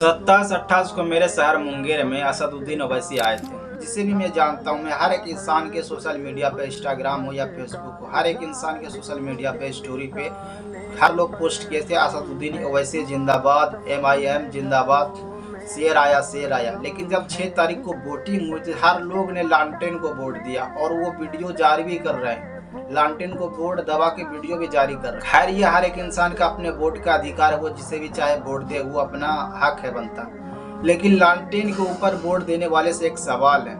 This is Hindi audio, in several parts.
27-28 को मेरे शहर मुंगेर में असदुद्दीन ओवैसी आए थे, जिसे भी मैं जानता हूँ। मैं हर एक इंसान के सोशल मीडिया पे, इंस्टाग्राम हो या फेसबुक हो, हर एक इंसान के सोशल मीडिया पे, स्टोरी पे हर लोग पोस्ट किए थे असदुद्दीन ओवैसी जिंदाबाद, MIM जिंदाबाद, शेर आया शेर आया। लेकिन जब 6 तारीख को वोटिंग हुई थी, हर लोग ने लालटेन को वोट दिया और वो वीडियो जारी भी कर रहे हैं। लालटेन को वोट दबा के वीडियो भी जारी कर रहे हैं। खैर, ये हर एक इंसान का अपने वोट का अधिकार है, वो जिसे भी चाहे वोट दे, वो अपना हक है बनता। लेकिन लालटेन के ऊपर वोट देने वाले से एक सवाल है,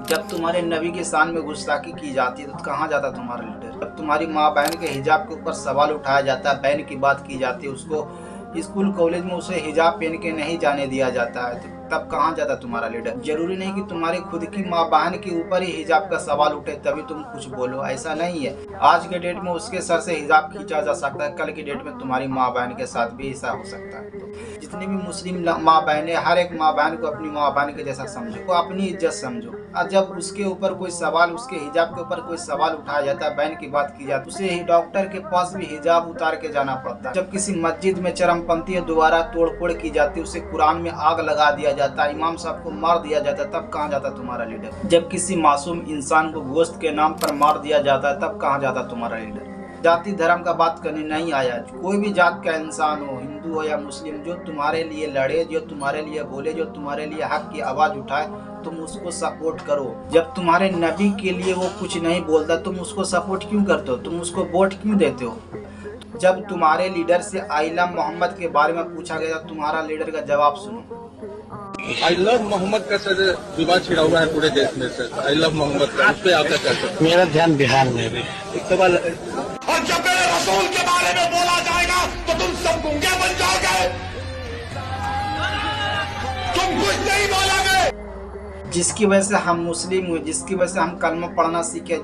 जब तुम्हारे नबी की शान में गुस्ताखी की जाती है तो कहाँ जाता तुम्हारा लीडर? जब तुम्हारी माँ बहन के हिजाब के ऊपर सवाल उठाया जाता है, बहन की बात की जाती है, उसको स्कूल कॉलेज में उसे हिजाब पहन के नहीं जाने दिया जाता है, तो तब कहाँ जाता तुम्हारा लीडर? जरूरी नहीं कि तुम्हारी खुद की माँ बहन के ऊपर ही हिजाब का सवाल उठे तभी तुम कुछ बोलो, ऐसा नहीं है। आज के डेट में उसके सर से हिजाब खींचा जा सकता है, कल की डेट में तुम्हारी माँ बहन के साथ भी ऐसा हो सकता है। तो जितनी भी मुस्लिम माँ बहनें, हर एक माँ बहन को अपनी माँ बहन के जैसा समझो, को अपनी इज्जत समझो। और जब उसके ऊपर कोई सवाल, उसके हिजाब के ऊपर कोई सवाल उठाया जाता है, बहन की बात की जाती है, उसे डॉक्टर के पास भी हिजाब उतार के जाना पड़ता है। जब किसी मस्जिद में चरमपंथी द्वारा तोड़फोड़ की जाती है, उसे कुरान में आग लगा दिया जाता है, इमाम साहब को मार दिया जाता है, तब कहाँ जाता तुम्हारा लीडर? जब किसी मासूम इंसान को गोश्त के नाम पर मार दिया जाता है, तब कहाँ जाता तुम्हारा लीडर? जाति धर्म का बात करने नहीं आया। कोई भी जात का इंसान हो, हिंदू हो या मुस्लिम, जो तुम्हारे लिए लड़े, जो तुम्हारे लिए बोले, जो तुम्हारे लिए हक की आवाज उठाए, तुम उसको सपोर्ट करो। जब तुम्हारे नबी के लिए वो कुछ नहीं बोलता, तुम उसको सपोर्ट क्यों करते हो? तुम उसको वोट क्यों देते हो? जब तुम्हारे लीडर से आइला मोहम्मद के बारे में पूछा गया, तुम्हारा लीडर का जवाब सुनो। आई लव मोहम्मद का सर विवाद छिड़ा हुआ है पूरे देश में सर। आई लव मोहम्मद का, उस पर आपका क्या सर? मेरा ध्यान बिहार में भी एक सवाल। और जब मेरे रसूल के बारे में बोला जाएगा तो तुम सब गूंगे बन जाओगे, तुम कुछ नहीं बोलोगे। जिसकी वजह से हम मुस्लिम हुए, जिसकी वजह से हम कलमा पढ़ना सीखे,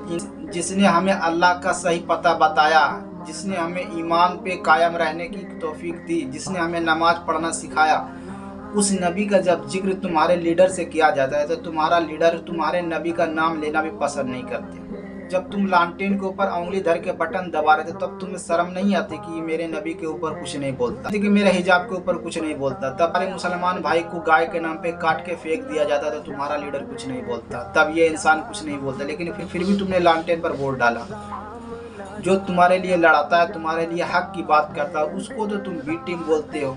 जिसने हमें अल्लाह का सही पता बताया, जिसने हमें ईमान पे कायम रहने की तौफीक दी, जिसने हमें नमाज पढ़ना सिखाया, उस नबी का जब जिक्र तुम्हारे लीडर से किया जाता है तो तुम्हारा लीडर तुम्हारे नबी का नाम लेना भी पसंद नहीं करते। जब तुम लालटेन के ऊपर उंगली धर के बटन दबा रहे थे, तब तुम्हें शर्म नहीं आती कि मेरे नबी के ऊपर कुछ नहीं बोलता, कि मेरे हिजाब के ऊपर कुछ नहीं बोलता? तब हमारे मुसलमान भाई को गाय के नाम पे काट के फेंक दिया जाता तो तुम्हारा लीडर कुछ नहीं बोलता, तब ये इंसान कुछ नहीं बोलता। लेकिन फिर भी तुमने लालटेन पर वोट डाला। जो तुम्हारे लिए लड़ाता है, तुम्हारे लिए हक की बात करता है, उसको तो तुम बी टीम बोलते हो।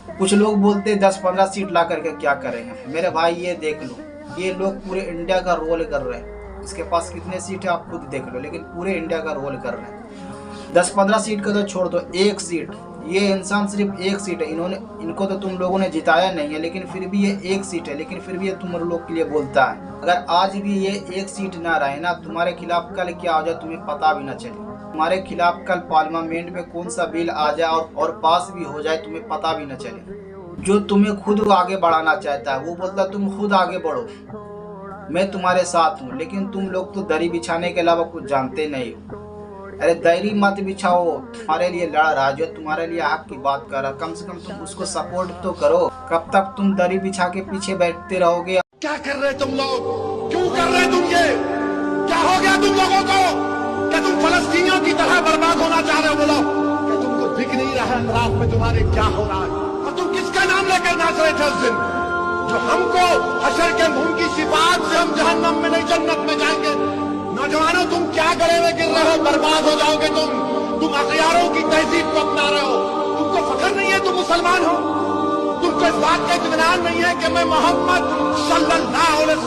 कुछ लोग बोलते 10-15 सीट ला करके क्या करेंगे। मेरे भाई ये देख लो, ये लोग पूरे इंडिया का रोल कर रहे हैं। इसके पास कितने सीट है आप खुद देख लो, लेकिन पूरे इंडिया का रोल कर रहे हैं। 10-15 सीट का तो छोड़ दो, एक सीट, ये इंसान सिर्फ एक सीट है। इनको तो तुम लोगों ने जिताया नहीं है, लेकिन फिर भी ये एक सीट है, लेकिन फिर भी ये तुम लोग के लिए बोलता है। अगर आज भी ये एक सीट ना रहे ना, तुम्हारे खिलाफ कल क्या हो जाए तुम्हें पता भी ना चले। तुम्हारे खिलाफ कल पार्लियामेंट में कौन सा बिल आ जाए और पास भी हो जाए, तुम्हें पता भी ना चले। जो तुम्हें खुद आगे बढ़ाना चाहता है वो बोलता तुम खुद आगे बढ़ो, मैं तुम्हारे साथ हूँ। लेकिन तुम लोग तो दरी बिछाने के अलावा कुछ जानते नहीं हो। अरे दरी मत बिछाओ, तुम्हारे लिए लड़ रहा, जो तुम्हारे लिए हक की बात कर रहा, कम से कम तुम उसको सपोर्ट तो करो। कब तक तुम दरी बिछा के पीछे बैठते रहोगे? क्या कर रहे तुम लोग? क्यों कर रहे तुम ये? क्या हो गया तुम लोगों को? क्या तुम फलस्तीनियों की तरह बर्बाद होना चाह रहे हो? बोलो, क्या तुमको दिख नहीं रहा है रात में तुम्हारे क्या हो रहा है? और तुम किसका नाम लेकर नाच रहे थे उस दिन? जो हमको हशर के मुंह की सिफात से हम जहन्नम में नहीं जन्नत में जाएंगे। नौजवानों, तुम क्या गले में गिर रहे हो? बर्बाद हो जाओगे तुम अखियारों की तहजीब को अपना रहे हो। तुमको फख्र नहीं है तुम मुसलमान हो? तुमको इस बात का इत्मीनान नहीं है कि मैं मोहम्मद सल्लल्लाहु अलैहि